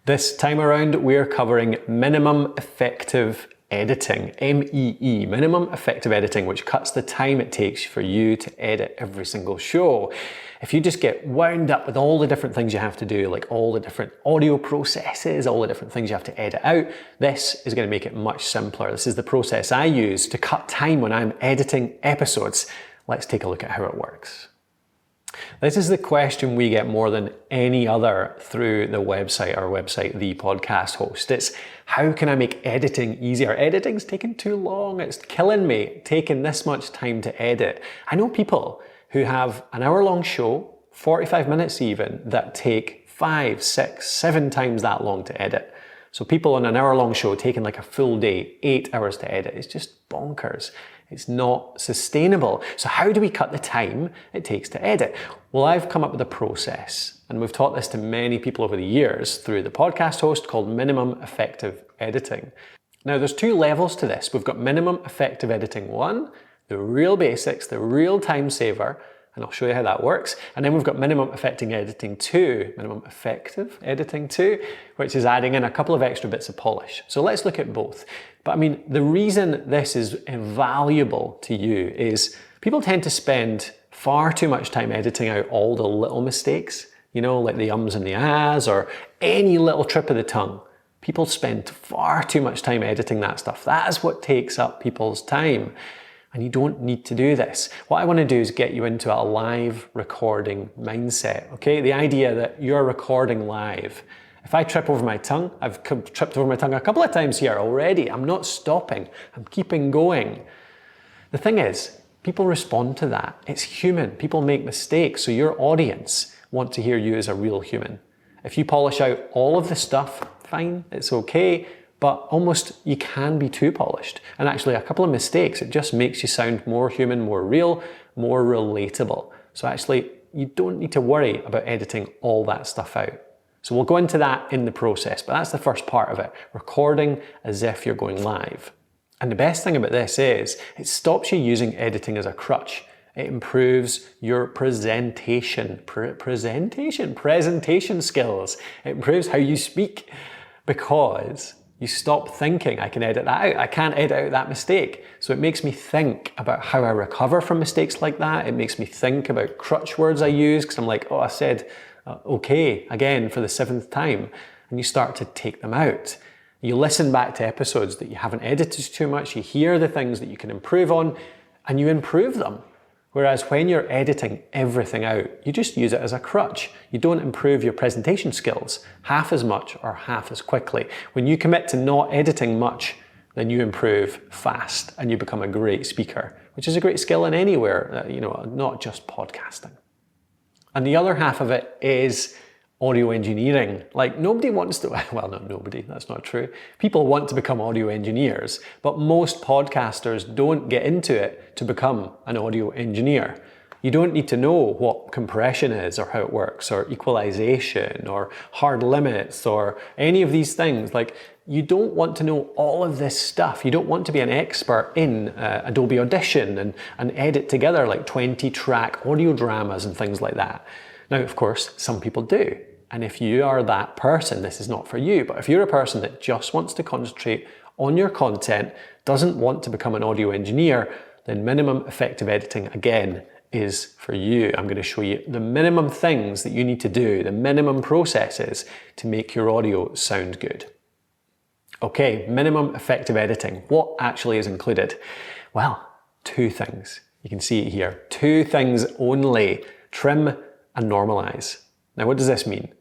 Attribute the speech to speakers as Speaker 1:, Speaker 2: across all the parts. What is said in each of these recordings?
Speaker 1: This time around, we're covering minimum effective editing, MEE, minimum effective editing, which cuts the time it takes for you to edit every single show. If you just get wound up with all the different things you have to do, like all the different audio processes, all the different things you have to edit out, this is going to make it much simpler. This is the process I use to cut time when I'm editing episodes. Let's take a look at how it works. This is the question we get more than any other through the website, our website, The Podcast Host. It's how can I make editing easier? Editing's taking too long. It's killing me, taking this much time to edit. I know people who have an hour-long show, 45 minutes even, that take 5, 6, 7 times that long to edit. So people on an hour-long show taking like a full day, 8 hours to edit. It's just bonkers. It's not sustainable. So how do we cut the time it takes to edit? Well, I've come up with a process, and we've taught this to many people over the years through the podcast host, called minimum effective editing. Now, there's 2 levels to this. We've got minimum effective editing 1, the real basics, the real time saver, and I'll show you how that works. And then we've got minimum effective editing 2, which is adding in a couple of extra bits of polish. So let's look at both. But I mean, the reason this is invaluable to you is people tend to spend far too much time editing out all the little mistakes, you know, like the ums and the ahs or any little trip of the tongue. People spend far too much time editing that stuff. That is what takes up people's time. And you don't need to do this. What I want to do is get you into a live recording mindset, okay? The idea that you're recording live. If I trip over my tongue, I've tripped over my tongue a couple of times here already. I'm not stopping. I'm keeping going. The thing is, people respond to that. It's human. People make mistakes. So your audience want to hear you as a real human. If you polish out all of the stuff, fine, it's okay. But almost you can be too polished. And actually a couple of mistakes, it just makes you sound more human, more real, more relatable. So actually you don't need to worry about editing all that stuff out. So we'll go into that in the process, but that's the first part of it, recording as if you're going live. And the best thing about this is it stops you using editing as a crutch. It improves your presentation skills. It improves how you speak because you stop thinking, I can edit that out. I can't edit out that mistake. So it makes me think about how I recover from mistakes like that. It makes me think about crutch words I use because I'm like, oh, I said okay again for the 7th time. And you start to take them out. You listen back to episodes that you haven't edited too much. You hear the things that you can improve on and you improve them. Whereas when you're editing everything out, you just use it as a crutch. You don't improve your presentation skills half as much or half as quickly. When you commit to not editing much, then you improve fast and you become a great speaker, which is a great skill in anywhere, not just podcasting. And the other half of it is audio engineering. Like nobody wants to, well, not nobody, that's not true. People want to become audio engineers, but most podcasters don't get into it to become an audio engineer. You don't need to know what compression is or how it works or equalization or hard limits or any of these things. Like you don't want to know all of this stuff. You don't want to be an expert in Adobe Audition and edit together like 20-track audio dramas and things like that. Now, of course, some people do. And if you are that person, this is not for you. But if you're a person that just wants to concentrate on your content, doesn't want to become an audio engineer, then minimum effective editing, again, is for you. I'm going to show you the minimum things that you need to do, the minimum processes to make your audio sound good. Okay, minimum effective editing. What actually is included? Well, 2 things. You can see it here. 2 things only: trim and normalize. Now, what does this mean?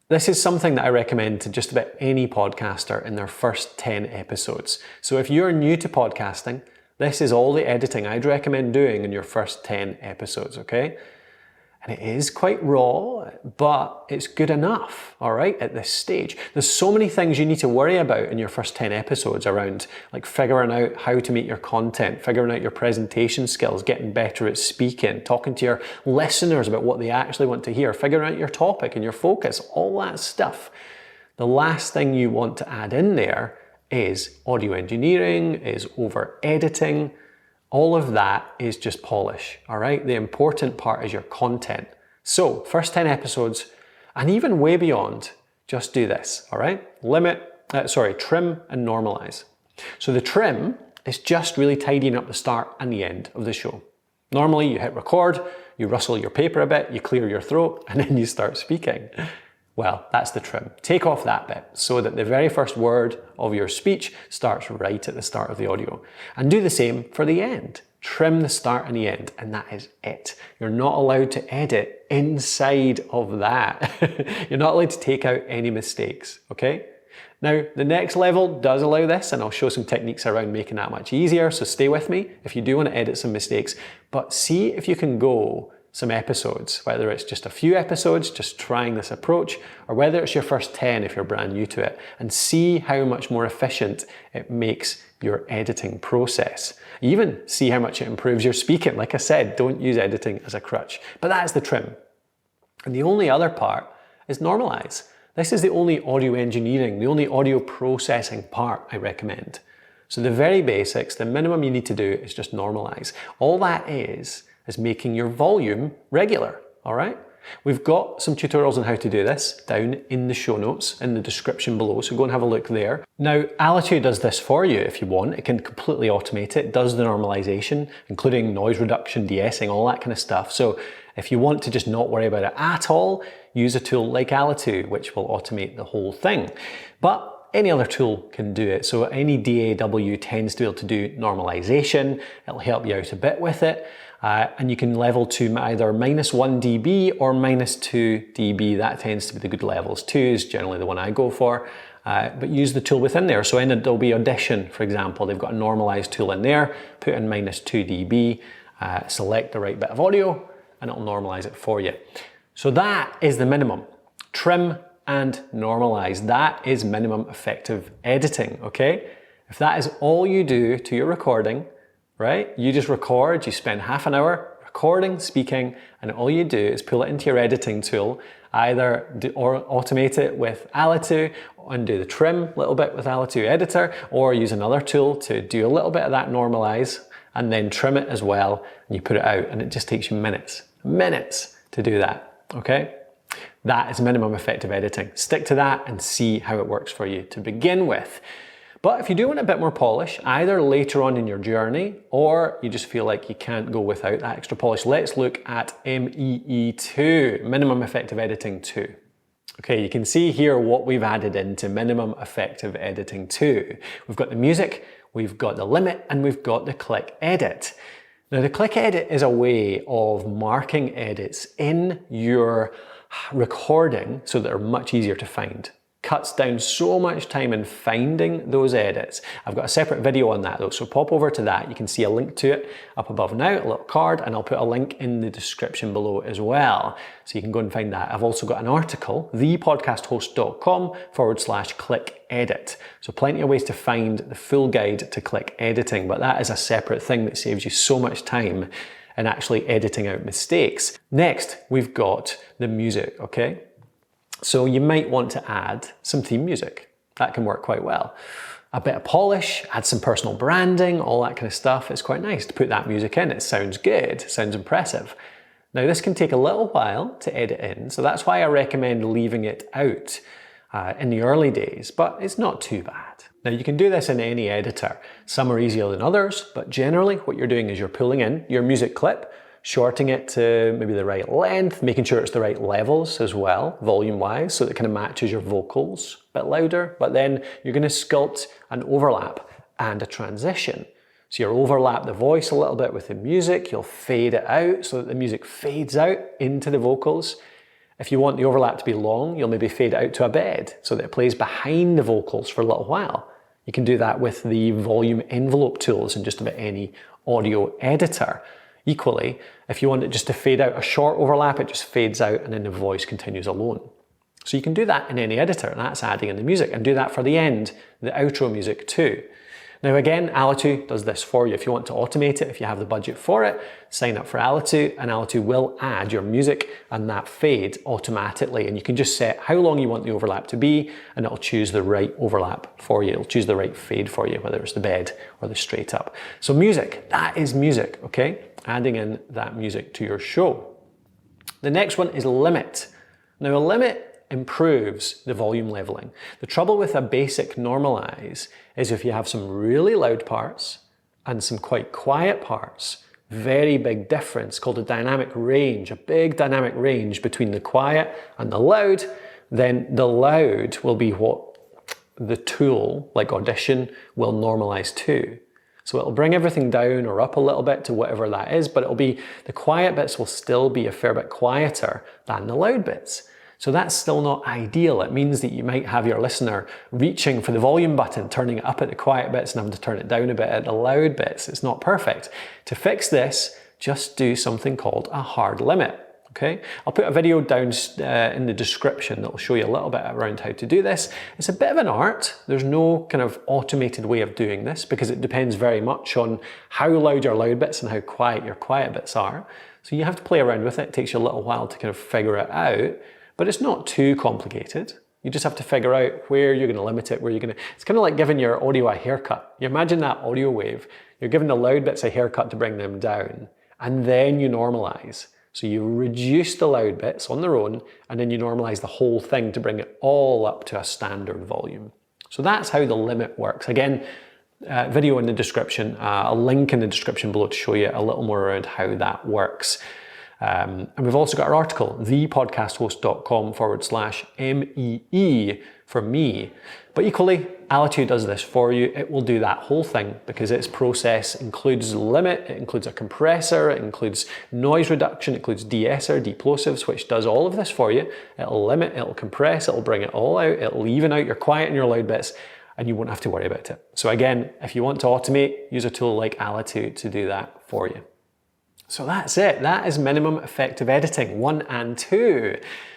Speaker 1: This is something that I recommend to just about any podcaster in their first 10 episodes. So if you're new to podcasting, this is all the editing I'd recommend doing in your first 10 episodes, okay? And it is quite raw, but it's good enough, all right, at this stage. There's so many things you need to worry about in your first 10 episodes around like figuring out how to make your content, figuring out your presentation skills, getting better at speaking, talking to your listeners about what they actually want to hear, figuring out your topic and your focus, all that stuff. The last thing you want to add in there is audio engineering, is over editing. All of that is just polish, all right? The important part is your content. So, first 10 episodes, and even way beyond, Just do this, all right? Trim and normalize. So the trim is just really tidying up the start and the end of the show. Normally you hit record, you rustle your paper a bit, you clear your throat, and then you start speaking. Well, that's the trim. Take off that bit so that the very first word of your speech starts right at the start of the audio. And do the same for the end. Trim the start and the end, and that is it. You're not allowed to edit inside of that. You're not allowed to take out any mistakes, okay? Now, the next level does allow this, and I'll show some techniques around making that much easier, so stay with me if you do want to edit some mistakes, but see if you can go some episodes, whether it's just a few episodes, just trying this approach, or whether it's your first 10 if you're brand new to it, and see how much more efficient it makes your editing process. Even see how much it improves your speaking. Like I said, don't use editing as a crutch, but that's the trim. And the only other part is normalize. This is the only audio engineering, the only audio processing part I recommend. So the very basics, the minimum you need to do is just normalize. All that is making your volume regular, all right? We've got some tutorials on how to do this down in the show notes, in the description below, so go and have a look there. Now, Alitu does this for you if you want. It can completely automate it, does the normalization, including noise reduction, de-essing, all that kind of stuff. So if you want to just not worry about it at all, use a tool like Alitu, which will automate the whole thing. But any other tool can do it. So any DAW tends to be able to do normalization. It'll help you out a bit with it. And you can level to either -1 dB or -2 dB. That tends to be the good levels. 2 is generally the one I go for. But use the tool within there. So in Adobe Audition, for example, they've got a normalize tool in there. Put in -2 dB, select the right bit of audio, and it'll normalize it for you. So that is the minimum. Trim and normalize. That is minimum effective editing, okay? If that is all you do to your recording, right? You just record, you spend half an hour recording, speaking, and all you do is pull it into your editing tool, either automate it with Alitu and do the trim a little bit with Alitu Editor, or use another tool to do a little bit of that normalize and then trim it as well, and you put it out, and it just takes you minutes to do that, okay? That is minimum effective editing. Stick to that and see how it works for you to begin with. But if you do want a bit more polish, either later on in your journey, or you just feel like you can't go without that extra polish, let's look at MEE2, Minimum Effective Editing 2. Okay, you can see here what we've added into Minimum Effective Editing 2. We've got the music, we've got the limit, and we've got the click edit. Now the click edit is a way of marking edits in your recording so that they're much easier to find. Cuts down so much time in finding those edits. I've got a separate video on that though, so pop over to that. You can see a link to it up above now, a little card, and I'll put a link in the description below as well, so you can go and find that. I've also got an article, thepodcasthost.com/click edit. So plenty of ways to find the full guide to click editing, but that is a separate thing that saves you so much time in actually editing out mistakes. Next, we've got the music, okay? So you might want to add some theme music. That can work quite well. A bit of polish, add some personal branding, all that kind of stuff. It's quite nice to put that music in. It sounds good, it sounds impressive. Now this can take a little while to edit in, so that's why I recommend leaving it out in the early days, but it's not too bad. Now you can do this in any editor. Some are easier than others, but generally what you're doing is you're pulling in your music clip, shorting it to maybe the right length, making sure it's the right levels as well, volume-wise, so that it kind of matches your vocals a bit louder, but then you're going to sculpt an overlap and a transition. So you'll overlap the voice a little bit with the music, you'll fade it out so that the music fades out into the vocals. If you want the overlap to be long, you'll maybe fade it out to a bed so that it plays behind the vocals for a little while. You can do that with the volume envelope tools in just about any audio editor. Equally, if you want it just to fade out a short overlap, it just fades out and then the voice continues alone. So you can do that in any editor, and that's adding in the music, and do that for the end, the outro music too. Now again, Alitu does this for you. If you want to automate it, if you have the budget for it, sign up for Alitu, and Alitu will add your music and that fade automatically, and you can just set how long you want the overlap to be, and it'll choose the right overlap for you. It'll choose the right fade for you, whether it's the bed or the straight up. So music, that is music, okay? Adding in that music to your show. The next one is limit. Now a limit improves the volume leveling. The trouble with a basic normalize is if you have some really loud parts and some quite quiet parts, very big difference called a dynamic range, a big dynamic range between the quiet and the loud, then the loud will be what the tool, like Audition, will normalize to. So it'll bring everything down or up a little bit to whatever that is, but it'll be, the quiet bits will still be a fair bit quieter than the loud bits. So that's still not ideal. It means that you might have your listener reaching for the volume button, turning it up at the quiet bits and having to turn it down a bit at the loud bits. It's not perfect. To fix this, just do something called a hard limit. Okay, I'll put a video down in the description that will show you a little bit around how to do this. It's a bit of an art. There's no kind of automated way of doing this because it depends very much on how loud your loud bits and how quiet your quiet bits are. So you have to play around with it. It takes you a little while to kind of figure it out, but it's not too complicated. You just have to figure out where you're going to limit it, it's kind of like giving your audio a haircut. You imagine that audio wave, you're giving the loud bits a haircut to bring them down, and then you normalize. So you reduce the loud bits on their own, and then you normalize the whole thing to bring it all up to a standard volume. So that's how the limit works. Again, video in the description, a link in the description below to show you a little more around how that works. And we've also got our article, thepodcasthost.com/MEE for me. But equally, Alitu does this for you. It will do that whole thing because its process includes limit, it includes a compressor, it includes noise reduction, it includes de-esser, de-plosives, which does all of this for you. It'll limit, it'll compress, it'll bring it all out, it'll even out your quiet and your loud bits, and you won't have to worry about it. So again, if you want to automate, use a tool like Alitu to do that for you. So that's it. That is minimum effective editing 1 and 2.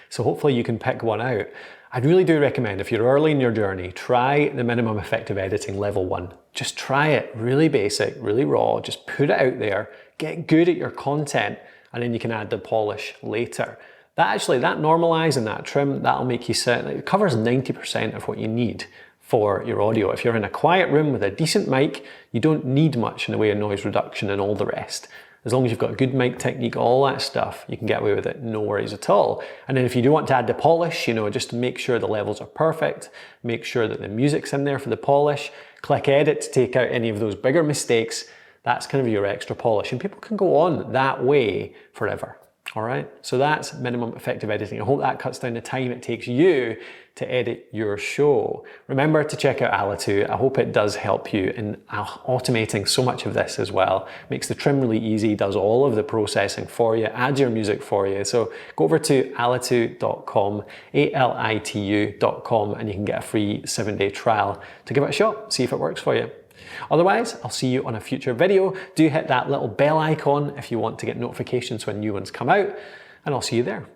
Speaker 1: So hopefully you can pick one out. I really do recommend, if you're early in your journey, try the minimum effective editing level 1. Just try it, really basic, really raw, just put it out there, get good at your content, and then you can add the polish later. That normalize and that trim, that'll make you it covers 90% of what you need for your audio. If you're in a quiet room with a decent mic, you don't need much in the way of noise reduction and all the rest. As long as you've got good mic technique, all that stuff, you can get away with it, no worries at all. And then if you do want to add the polish, just to make sure the levels are perfect, make sure that the music's in there for the polish, click edit to take out any of those bigger mistakes. That's kind of your extra polish. And people can go on that way forever. All right, so that's minimum effective editing. I hope that cuts down the time it takes you to edit your show. Remember to check out Alitu. I hope it does help you in automating so much of this as well. Makes the trim really easy, does all of the processing for you, adds your music for you. So go over to alitu.com, alitu.com, and you can get a free 7-day trial to give it a shot, see if it works for you. Otherwise, I'll see you on a future video. Do hit that little bell icon if you want to get notifications when new ones come out, and I'll see you there.